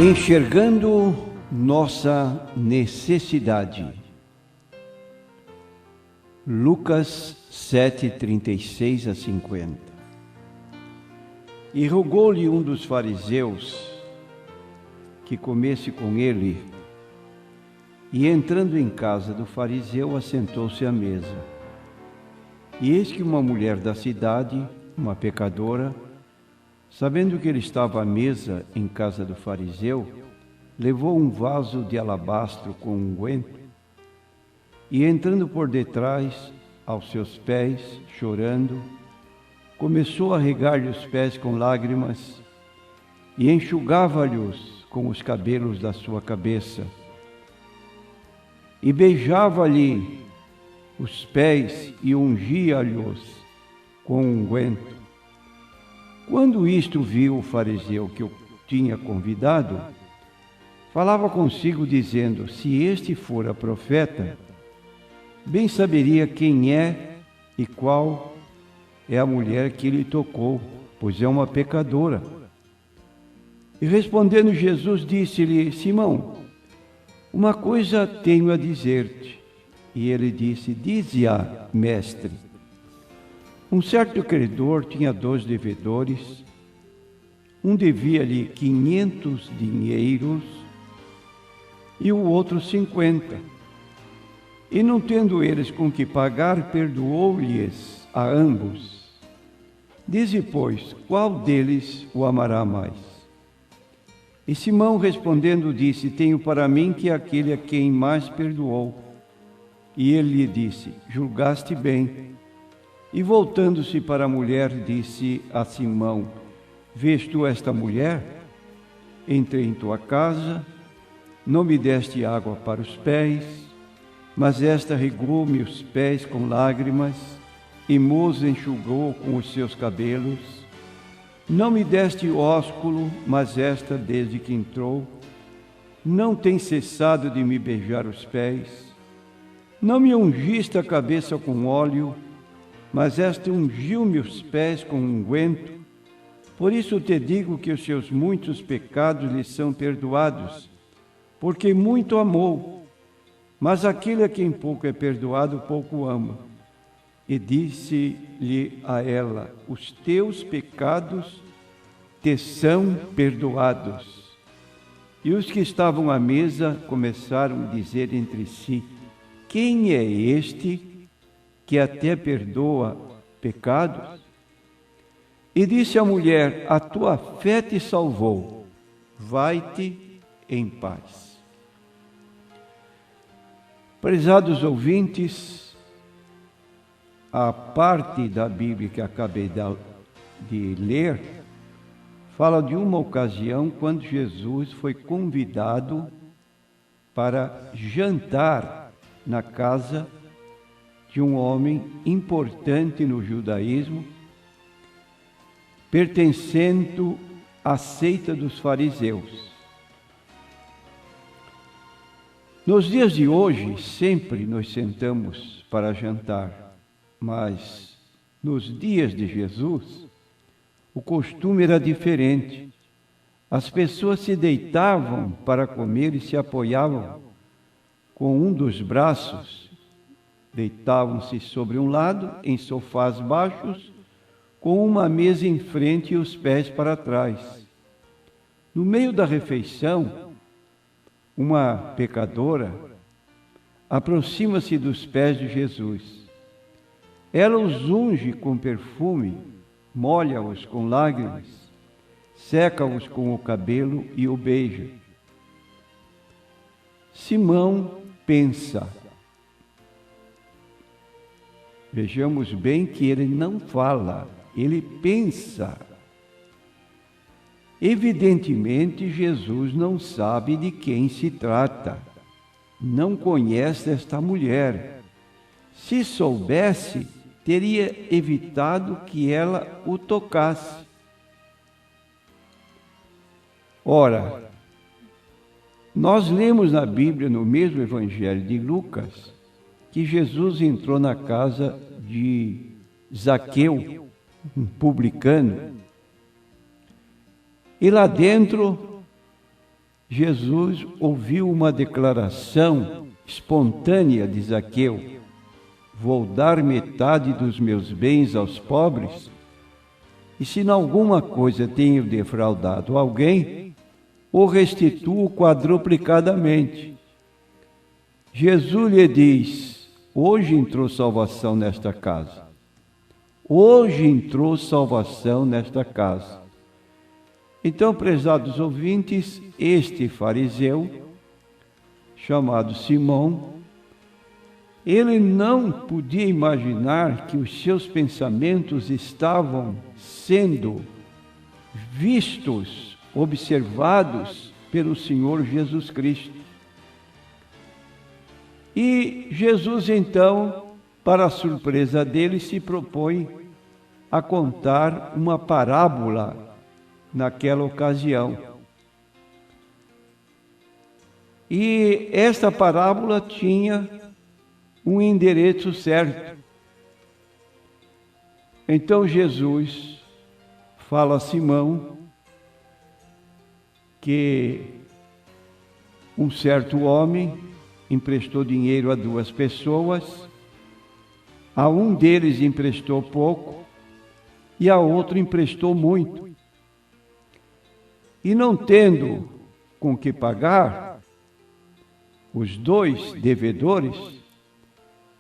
Enxergando nossa necessidade. Lucas 7, 36-50. E rogou-lhe um dos fariseus que comesse com ele, e entrando em casa do fariseu, assentou-se à mesa. E eis que uma mulher da cidade, uma pecadora, sabendo que ele estava à mesa em casa do fariseu, levou um vaso de alabastro com unguento e, entrando por detrás aos seus pés, chorando, começou a regar-lhe os pés com lágrimas e enxugava-lhes com os cabelos da sua cabeça e beijava-lhe os pés e ungia-lhes com unguento. Quando isto viu o fariseu que o tinha convidado, falava consigo dizendo: se este fora profeta, bem saberia quem é e qual é a mulher que lhe tocou, pois é uma pecadora. E respondendo Jesus, disse-lhe: Simão, uma coisa tenho a dizer-te. E ele disse: dize-a, mestre. Um certo credor tinha 2 devedores. Um devia-lhe 500 dinheiros e o outro 50. E não tendo eles com que pagar, perdoou-lhes a ambos. Dize, pois, qual deles o amará mais? E Simão respondendo disse: tenho para mim que aquele a quem mais perdoou. E ele lhe disse: julgaste bem. E voltando-se para a mulher, disse a Simão: vês tu esta mulher? Entrei em tua casa, não me deste água para os pés, mas esta regou-me os pés com lágrimas e mos enxugou com os seus cabelos. Não me deste ósculo, mas esta, desde que entrou, não tem cessado de me beijar os pés. Não me ungiste a cabeça com óleo, mas esta ungiu-me os pés com unguento. Por isso te digo que os seus muitos pecados lhe são perdoados, porque muito amou. Mas aquele a quem pouco é perdoado, pouco ama. E disse-lhe a ela: os teus pecados te são perdoados. E os que estavam à mesa começaram a dizer entre si: quem é este que até perdoa pecados? E disse a mulher: a tua fé te salvou, vai-te em paz. Prezados ouvintes, a parte da Bíblia que acabei de ler fala de uma ocasião quando Jesus foi convidado para jantar na casa de um homem importante no judaísmo, pertencendo à seita dos fariseus. Nos dias de hoje, sempre nos sentamos para jantar, mas nos dias de Jesus, o costume era diferente. As pessoas se deitavam para comer e se apoiavam com um dos braços. Deitavam-se sobre um lado, em sofás baixos, com uma mesa em frente e os pés para trás. No meio da refeição, uma pecadora aproxima-se dos pés de Jesus. Ela os unge com perfume, molha-os com lágrimas, seca-os com o cabelo e o beija. Simão pensa. Vejamos bem que ele não fala, ele pensa. Evidentemente, Jesus não sabe de quem se trata, não conhece esta mulher. Se soubesse, teria evitado que ela o tocasse. Ora, nós lemos na Bíblia, no mesmo Evangelho de Lucas, que Jesus entrou na casa de Zaqueu, um publicano, e lá dentro Jesus ouviu uma declaração espontânea de Zaqueu: vou dar metade dos meus bens aos pobres, e se em alguma coisa tenho defraudado alguém, o restituo quadruplicadamente. Jesus lhe diz: hoje entrou salvação nesta casa. Hoje entrou salvação nesta casa. Então, prezados ouvintes, este fariseu, chamado Simão, ele não podia imaginar que os seus pensamentos estavam sendo vistos, observados pelo Senhor Jesus Cristo. E Jesus, então, para a surpresa dele, se propõe a contar uma parábola naquela ocasião. E esta parábola tinha um endereço certo. Então Jesus fala a Simão que um certo homem emprestou dinheiro a duas pessoas, a um deles emprestou pouco e a outro emprestou muito. E não tendo com que pagar, os dois devedores,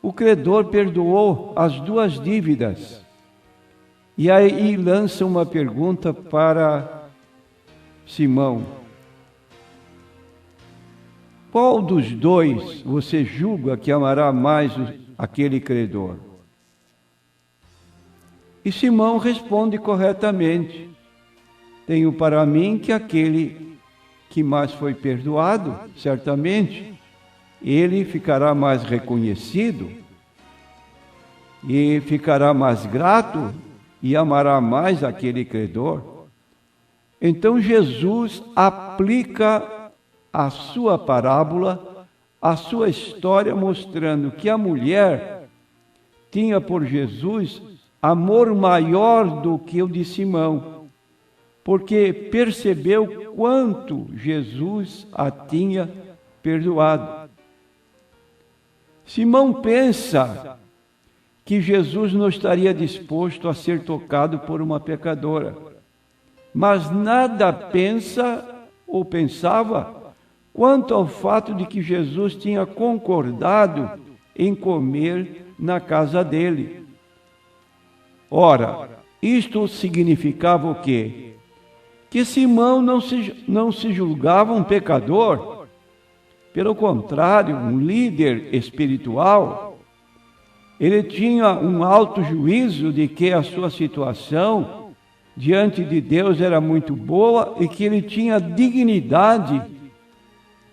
o credor perdoou as duas dívidas. E aí lança uma pergunta para Simão: qual dos dois você julga que amará mais aquele credor? E Simão responde corretamente: tenho para mim que aquele que mais foi perdoado, certamente, ele ficará mais reconhecido e ficará mais grato e amará mais aquele credor. Então Jesus aplica a sua parábola, a sua história, mostrando que a mulher tinha por Jesus amor maior do que o de Simão, porque percebeu quanto Jesus a tinha perdoado. Simão pensa que Jesus não estaria disposto a ser tocado por uma pecadora, mas nada pensa ou pensava quanto ao fato de que Jesus tinha concordado em comer na casa dele. Ora, isto significava o quê? Que Simão não se julgava um pecador, pelo contrário, um líder espiritual. Ele tinha um alto juízo de que a sua situação diante de Deus era muito boa e que ele tinha dignidade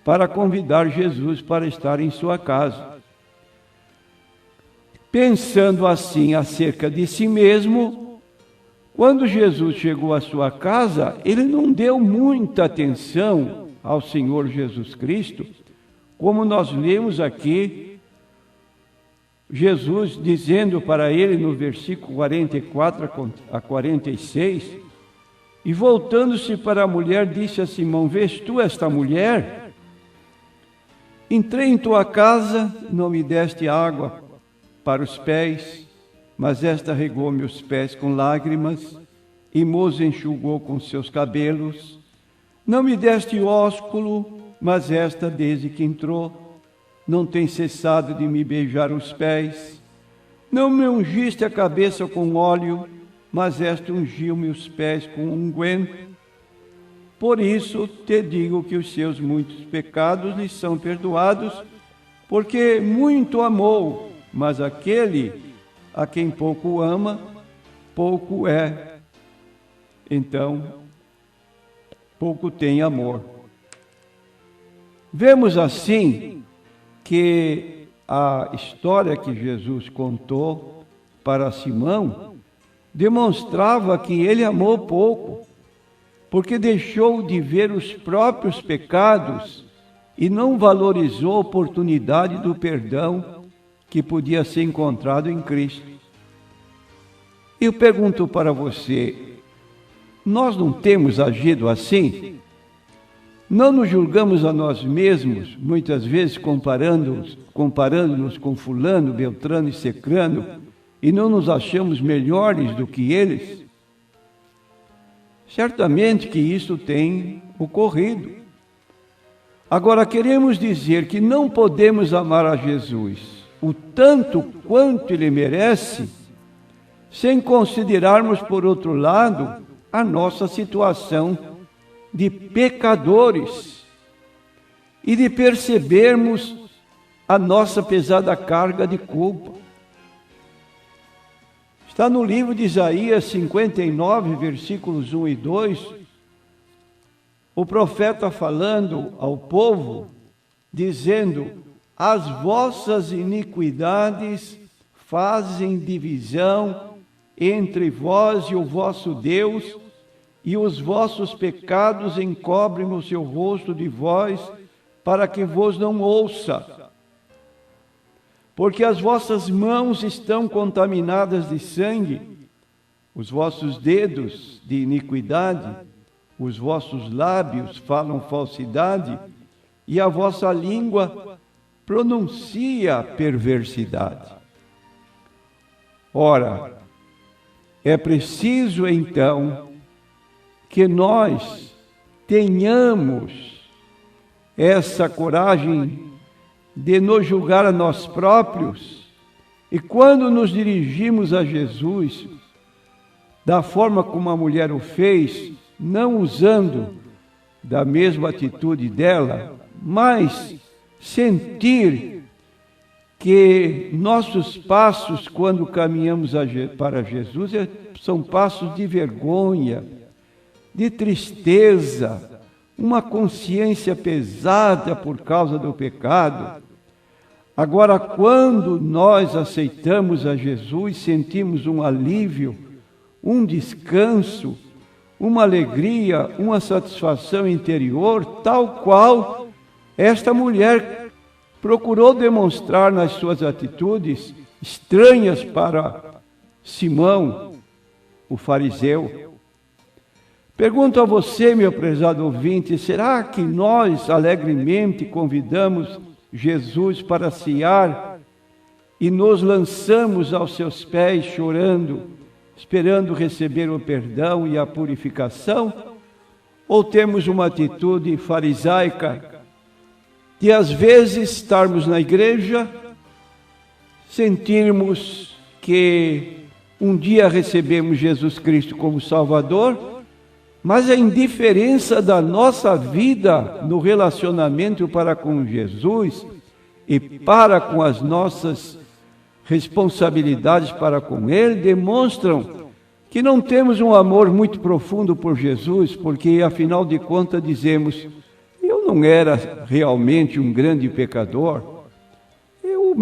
para convidar Jesus para estar em sua casa. Pensando assim acerca de si mesmo, quando Jesus chegou à sua casa, ele não deu muita atenção ao Senhor Jesus Cristo, como nós lemos aqui, Jesus dizendo para ele no versículo 44 a 46, e voltando-se para a mulher, disse a Simão: vês tu esta mulher? Entrei em tua casa, não me deste água para os pés, mas esta regou meus pés com lágrimas e me enxugou com seus cabelos. Não me deste ósculo, mas esta, desde que entrou, não tem cessado de me beijar os pés. Não me ungiste a cabeça com óleo, mas esta ungiu-me os pés com unguento. Por isso te digo que os seus muitos pecados lhe são perdoados, porque muito amou, mas aquele a quem pouco ama, pouco é. Então, pouco tem amor. Vemos assim que a história que Jesus contou para Simão demonstrava que ele amou pouco, porque deixou de ver os próprios pecados e não valorizou a oportunidade do perdão que podia ser encontrado em Cristo. Eu pergunto para você, nós não temos agido assim? Não nos julgamos a nós mesmos, muitas vezes comparando-nos com fulano, beltrano e cicrano, e não nos achamos melhores do que eles? Certamente que isso tem ocorrido. Agora, queremos dizer que não podemos amar a Jesus o tanto quanto Ele merece, sem considerarmos, por outro lado, a nossa situação de pecadores e de percebermos a nossa pesada carga de culpa. Está no livro de Isaías 59, versículos 1 e 2, o profeta falando ao povo, dizendo: as vossas iniquidades fazem divisão entre vós e o vosso Deus, e os vossos pecados encobrem o seu rosto de vós, para que vos não ouça. Porque as vossas mãos estão contaminadas de sangue, os vossos dedos de iniquidade, os vossos lábios falam falsidade, e a vossa língua pronuncia perversidade. Ora, é preciso então que nós tenhamos essa coragem de nos julgar a nós próprios, e quando nos dirigimos a Jesus, da forma como a mulher o fez, não usando da mesma atitude dela, mas sentir que nossos passos, quando caminhamos para Jesus, são passos de vergonha, de tristeza, uma consciência pesada por causa do pecado. Agora, quando nós aceitamos a Jesus, sentimos um alívio, um descanso, uma alegria, uma satisfação interior, tal qual esta mulher procurou demonstrar nas suas atitudes estranhas para Simão, o fariseu. Pergunto a você, meu prezado ouvinte, será que nós alegremente convidamos Jesus para cear e nos lançamos aos seus pés chorando, esperando receber o perdão e a purificação? Ou temos uma atitude farisaica de às vezes estarmos na igreja, sentirmos que um dia recebemos Jesus Cristo como Salvador, mas a indiferença da nossa vida no relacionamento para com Jesus e para com as nossas responsabilidades para com Ele demonstram que não temos um amor muito profundo por Jesus, porque afinal de contas dizemos: eu não era realmente um grande pecador, eu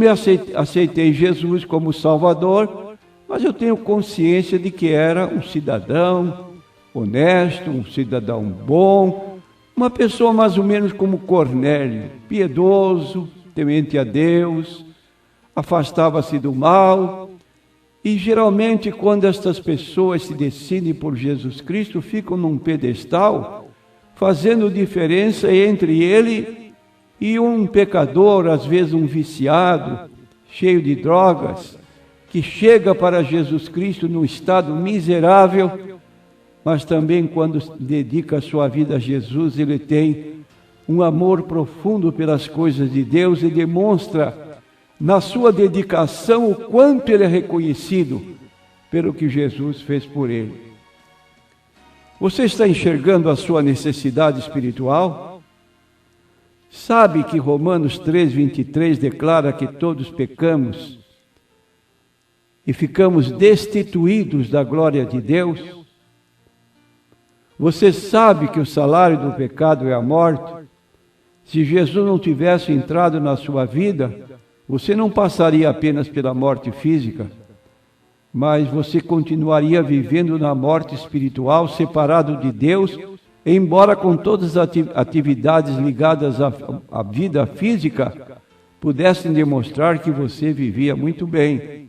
aceitei Jesus como Salvador, mas eu tenho consciência de que era um cidadão honesto, um cidadão bom, uma pessoa mais ou menos como Cornélio, piedoso, temente a Deus, afastava-se do mal. E geralmente quando estas pessoas se decidem por Jesus Cristo, ficam num pedestal, fazendo diferença entre ele e um pecador, às vezes um viciado, cheio de drogas, que chega para Jesus Cristo num estado miserável, mas também quando dedica a sua vida a Jesus, ele tem um amor profundo pelas coisas de Deus e demonstra na sua dedicação o quanto ele é reconhecido pelo que Jesus fez por ele. Você está enxergando a sua necessidade espiritual? Sabe que Romanos 3:23 declara que todos pecamos e ficamos destituídos da glória de Deus? Você sabe que o salário do pecado é a morte? Se Jesus não tivesse entrado na sua vida, você não passaria apenas pela morte física, mas você continuaria vivendo na morte espiritual, separado de Deus, embora com todas as atividades ligadas à vida física pudessem demonstrar que você vivia muito bem.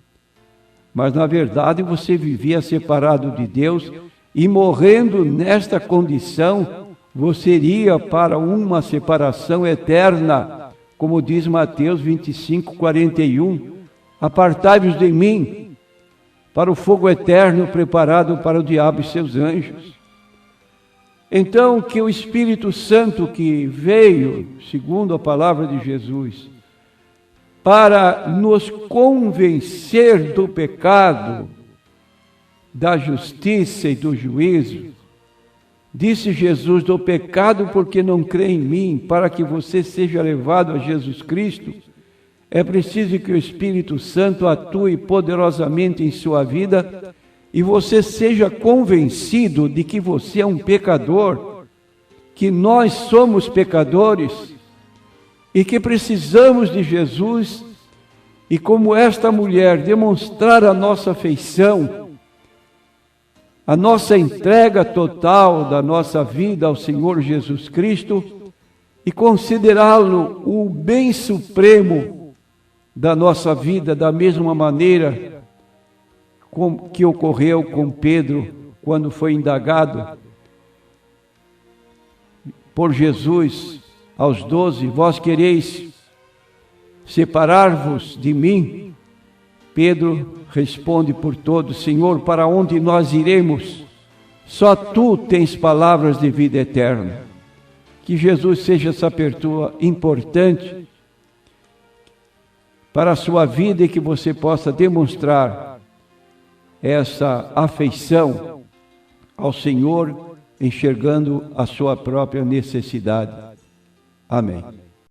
Mas, na verdade, você vivia separado de Deus e morrendo nesta condição, você iria para uma separação eterna, como diz Mateus 25, 41. Apartai-vos de mim, para o fogo eterno preparado para o diabo e seus anjos. Então, que o Espírito Santo que veio, segundo a palavra de Jesus, para nos convencer do pecado, da justiça e do juízo, disse Jesus, do pecado porque não crê em mim, para que você seja levado a Jesus Cristo, é preciso que o Espírito Santo atue poderosamente em sua vida e você seja convencido de que você é um pecador, que nós somos pecadores e que precisamos de Jesus, e como esta mulher, demonstrar a nossa afeição, a nossa entrega total da nossa vida ao Senhor Jesus Cristo e considerá-lo o bem supremo da nossa vida, da mesma maneira que ocorreu com Pedro quando foi indagado por Jesus aos 12, vós quereis separar-vos de mim? Pedro responde por todos, Senhor, para onde nós iremos? Só tu tens palavras de vida eterna. Que Jesus seja essa abertura importante para a sua vida e que você possa demonstrar essa afeição ao Senhor, enxergando a sua própria necessidade. Amém.